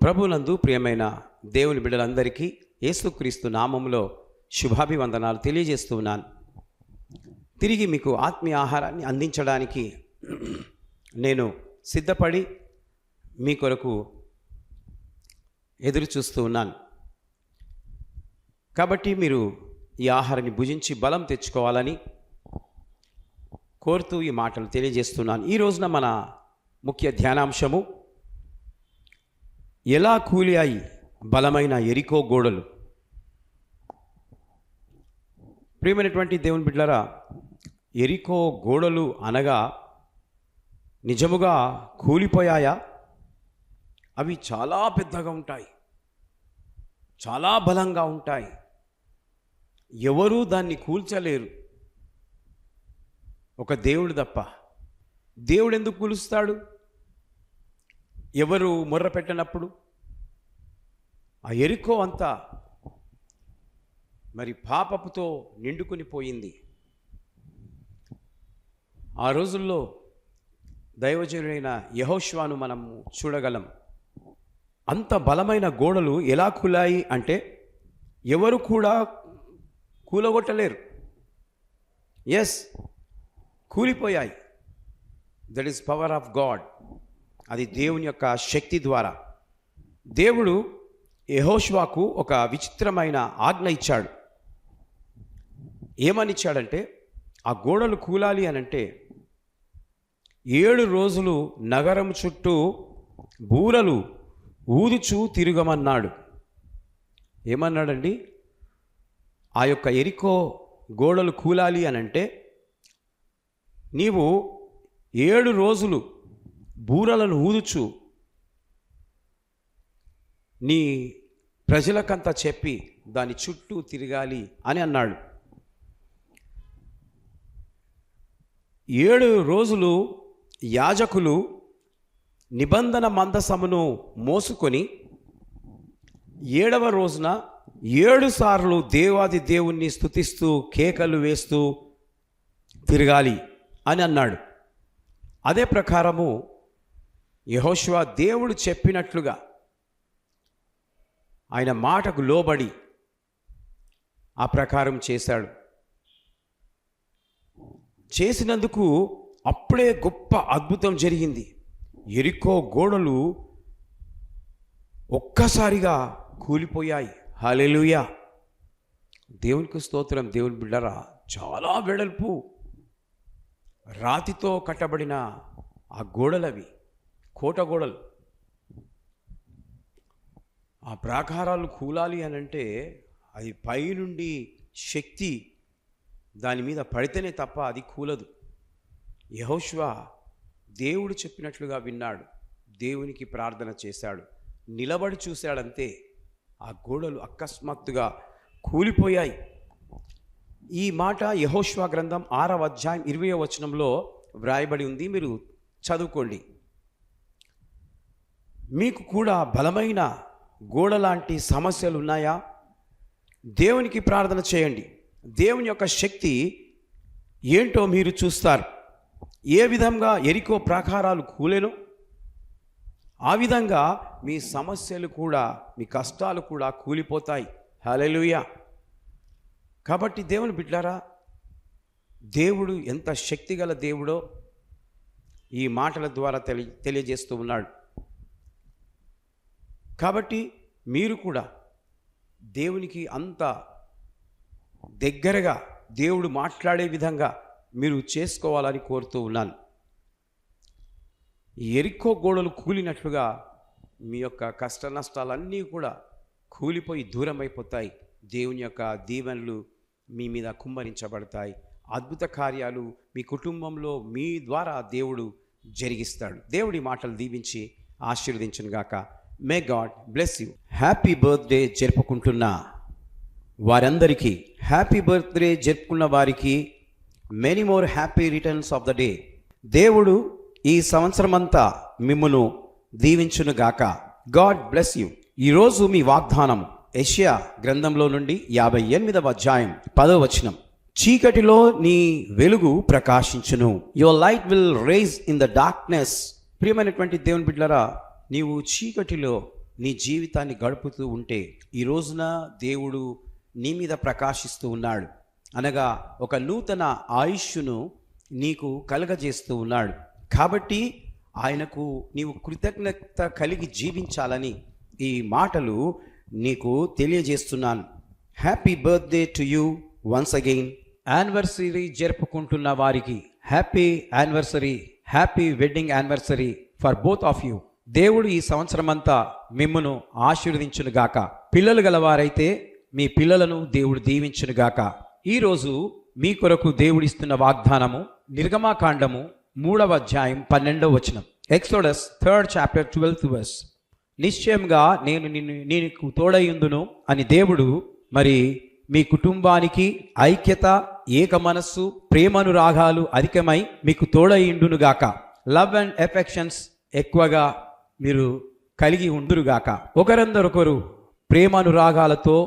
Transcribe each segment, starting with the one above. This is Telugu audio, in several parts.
ప్రభునందు ప్రియమైన దేవుని బిడ్డలందరికీ యేసుక్రీస్తు నామములో శుభాభివందనాలు తెలియజేస్తూ ఉన్నాను. తిరిగి మీకు ఆత్మీయ ఆహారాన్ని అందించడానికి నేను సిద్ధపడి మీ కొరకు ఎదురు చూస్తూ ఉన్నాను. కాబట్టి మీరు ఈ ఆహారాన్ని భుజించి బలం తెచ్చుకోవాలని కోరుతూ ఈ మాటలు తెలియజేస్తున్నాను. ఈ రోజున మన ముఖ్య ధ్యానాంశము ఎలా కూలియాయి బలమైన ఎరికో గోడలు. ప్రియమైనటువంటి దేవుని బిడ్డలారా, ఎరికో గోడలు అనగా నిజముగా కూలిపోయాయా? అవి చాలా పెద్దగా ఉంటాయి, చాలా బలంగా ఉంటాయి. ఎవరూ దాన్ని కూల్చలేరు, ఒక దేవుడు తప్ప. దేవుడు ఎందుకు కూలుస్తాడు? ఎవరు మొర్ర పెట్టినప్పుడు. ఆ ఎరికో అంతా మరి పాపపుతో నిండుకుని పోయింది. ఆ రోజుల్లో దైవజనుడైన యెహోషువను మనం చూడగలం. అంత బలమైన గోడలు ఎలా కూలాయి అంటే ఎవరు కూడా కూలగొట్టలేరు. ఎస్, కూలిపోయాయి. That is power of God. అది దేవుని యొక్క శక్తి ద్వారా. దేవుడు యెహోషువకు ఒక విచిత్రమైన ఆజ్ఞ ఇచ్చాడు. ఏమని ఇచ్చాడంటే, ఆ గోడలు కూలాలి అనంటే 7 రోజులు నగరం చుట్టూ బూరలు ఊదుచూ తిరగమన్నాడు. ఏమన్నాడండి? ఆ యొక్క ఎరికో గోడలు కూలాలి అనంటే నీవు 7 రోజులు బూరలను ఊదుచు నీ ప్రజలకంతా చెప్పి దాని చుట్టూ తిరగాలి అని అన్నాడు. 7 రోజులు యాజకులు నిబంధన మందసమును మోసుకొని 7వ రోజున 7 సార్లు దేవాది దేవుణ్ణి స్తుతిస్తూ కేకలు వేస్తూ తిరగాలి అని అన్నాడు. అదే ప్రకారము యెహోషువ దేవుడు చెప్పినట్లుగా ఆయన మాటకు లోబడి ఆ ప్రకారం చేశాడు. చేసినందుకు అప్పుడే గొప్ప అద్భుతం జరిగింది. ఎరికో గోడలు ఒక్కసారిగా కూలిపోయాయి. హల్లెలూయా, దేవునికి స్తోత్రం. దేవుని బిడ్డరా, చాలా వెడల్పు రాతితో కట్టబడిన ఆ గోడలవి, కోట గోడలు. ఆ ప్రాకారాలు కూలాలి అని అంటే అది పైనుండి శక్తి దాని మీద పడితేనే తప్ప అది కూలదు. యెహోషువ దేవుడు చెప్పినట్లుగా విన్నాడు, దేవునికి ప్రార్థన చేశాడు, నిలబడి చూశాడంతే. ఆ గోడలు అకస్మాత్తుగా కూలిపోయాయి. ఈ మాట యెహోషువ గ్రంథం 6వ అధ్యాయం 20వ వచనంలో వ్రాయబడి ఉంది. మీరు చదువుకోండి. మీకు కూడా బలమైన గోడ లాంటి సమస్యలు ఉన్నాయా? దేవునికి ప్రార్థన చేయండి. దేవుని యొక్క శక్తి ఏంటో మీరు చూస్తారు. ఏ విధంగా ఎరికో ప్రాకారాలు కూలెనో ఆ విధంగా మీ సమస్యలు కూడా, మీ కష్టాలు కూడా కూలిపోతాయి. హల్లెలూయా. కాబట్టి దేవుని బిడ్డలారా, దేవుడు ఎంత శక్తిగల దేవుడో ఈ మాటల ద్వారా తెలియజేస్తూ ఉన్నాడు. కాబట్టి మీరు కూడా దేవునికి అంత దగ్గరగా దేవుడు మాట్లాడే విధంగా మీరు చేసుకోవాలని కోరుతూ ఉన్నాను. ఎరికో గోడలు కూలినట్లుగా మీ యొక్క కష్ట నష్టాలన్నీ కూడా కూలిపోయి దూరం అయిపోతాయి. దేవుని యొక్క దీవెనలు మీ మీద కుమ్మరించబడతాయి. అద్భుత కార్యాలు మీ కుటుంబంలో మీ ద్వారా దేవుడు జరిగిస్తాడు. దేవుడి మాటలు దీవించి ఆశీర్వదించును గాక. May God bless you. Happy birthday జరుపుకుంటున్న వారందరికీ, హ్యాపీ బర్త్డే జరుపుకున్న వారికి many more happy returns of the day. దేవుడు ఈ సంవత్సరమంతా మిమ్మును దీవించును గాక. God bless you. ఈరోజు మీ వాగ్దానం యెషయా గ్రంథంలో నుండి 58వ అధ్యాయం 10వ వచనం. చీకటిలో నీ వెలుగు ప్రకాశించును. Your light will rise in the darkness. ప్రియమైనటువంటి దేవుని బిడ్డలారా, నీవు చీకటిలో నీ జీవితాన్ని గడుపుతూ ఉంటే ఈ రోజున దేవుడు నీ మీద ప్రకాశిస్తూ ఉన్నాడు. అనగా ఒక నూతన ఆయుష్ను నీకు కలగజేస్తూ ఉన్నాడు. కాబట్టి ఆయనకు నీవు కృతజ్ఞత కలిగి జీవించాలని ఈ మాటలు నీకు తెలియజేస్తున్నాను. Happy birthday to you once again. Anniversary జరుపుకుంటున్న వారికి happy anniversary, happy wedding anniversary for both of you. దేవుడు ఈ సంవత్సరం అంతా మిమ్మును ఆశీర్వదించును గాక. పిల్లలు గలవారైతే మీ పిల్లలను దేవుడు దీవించును గాక. ఈరోజు మీ కొరకు దేవుడిస్తున్న వాగ్దానము నిర్గమాకాండము 3వ అధ్యాయం 12వ వచనం. Exodus 3rd chapter 12th verse. నిశ్చయంగా నేను నీకు తోడయుందును అని దేవుడు మరి మీ కుటుంబానికి ఐక్యత, ఏక మనస్సు, ప్రేమనురాగాలు అధికమై మీకు తోడయుండునుగాక. లవ్ అండ్ ఎఫెక్షన్స్ ఎక్కువగా మీరు కలిగి ఉండురుగాక. ఒకరందరొకరు ప్రేమనురాగాలతో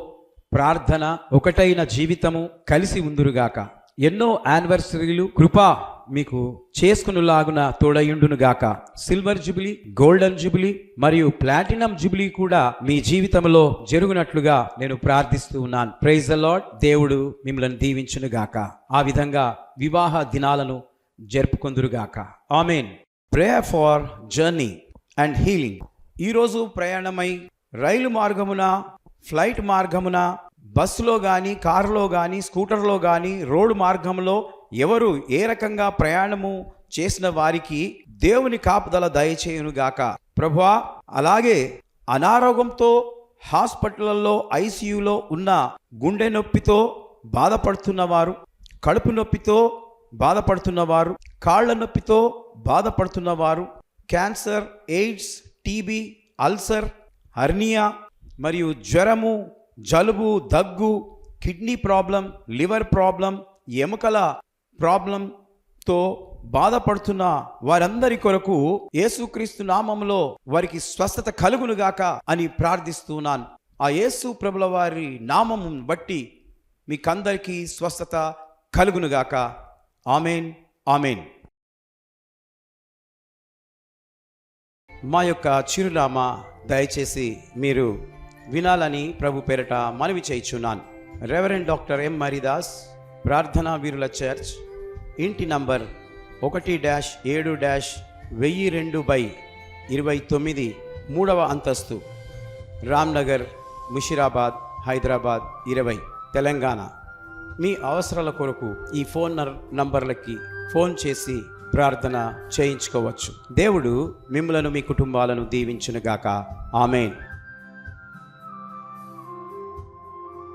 ప్రార్థన, ఒకటైన జీవితము కలిసి ఉందురుగాక. ఎన్నో యానివర్సరీలు కృప మీకు చేసుకునేలాగున తోడయుండునుగాక. సిల్వర్ జూబిలీ, గోల్డెన్ జూబిలీ మరియు ప్లాటినం జూబిలీ కూడా మీ జీవితంలో జరుగునట్లుగా నేను ప్రార్థిస్తూ ఉన్నాను. Praise the Lord. దేవుడు మిమ్మల్ని దీవించునుగాక. ఆ విధంగా వివాహ దినాలను జరుపుకొందురుగాక. Amen. Prayer for journey and healing. ఈరోజు ప్రయాణమై రైలు మార్గమున, ఫ్లైట్ మార్గమున, బస్సులో కానీ, కారులో కానీ, స్కూటర్లో కానీ, రోడ్డు మార్గంలో ఎవరు ఏ రకంగా ప్రయాణము చేసిన వారికి దేవుని కాపుదల దయచేయునుగాక. ప్రభువా, అలాగే అనారోగ్యంతో హాస్పిటల్లో ఐసీయూలో ఉన్న, గుండె నొప్పితో బాధపడుతున్నవారు, కడుపు నొప్పితో బాధపడుతున్నవారు, కాళ్ళ నొప్పితో బాధపడుతున్నవారు, cancer, AIDS, TB, ulcer, hernia మరియు జ్వరము, జలుబు, దగ్గు, కిడ్నీ ప్రాబ్లం, లివర్ ప్రాబ్లం, ఎముకల ప్రాబ్లంతో బాధపడుతున్న వారందరి కొరకు యేసుక్రీస్తు నామములో వారికి స్వస్థత కలుగునుగాక అని ప్రార్థిస్తున్నాను. ఆ యేసు ప్రభుల వారి నామము బట్టి మీకందరికీ స్వస్థత కలుగునుగాక. ఆమేన్, ఆమేన్. మా యొక్క చిరునామా దయచేసి మీరు వినాలని ప్రభు పేరట మనవి చేయుచున్నాను. రెవరెండ్ డాక్టర్ ఎం మరిదాస్, ప్రార్థనా వీరుల చర్చ్, ఇంటి నంబర్ 1-7-1002/29, 3వ అంతస్తు, రామ్నగర్, ముషిరాబాద్, హైదరాబాద్ 20, తెలంగాణ. మీ అవసరాల కొరకు ఈ ఫోన్ నంబర్లకి ఫోన్ చేసి ప్రార్థన చేయించుకోవచ్చు. దేవుడు మిమ్మలను, మీ కుటుంబాలను దీవించునుగాక. ఆమేన్.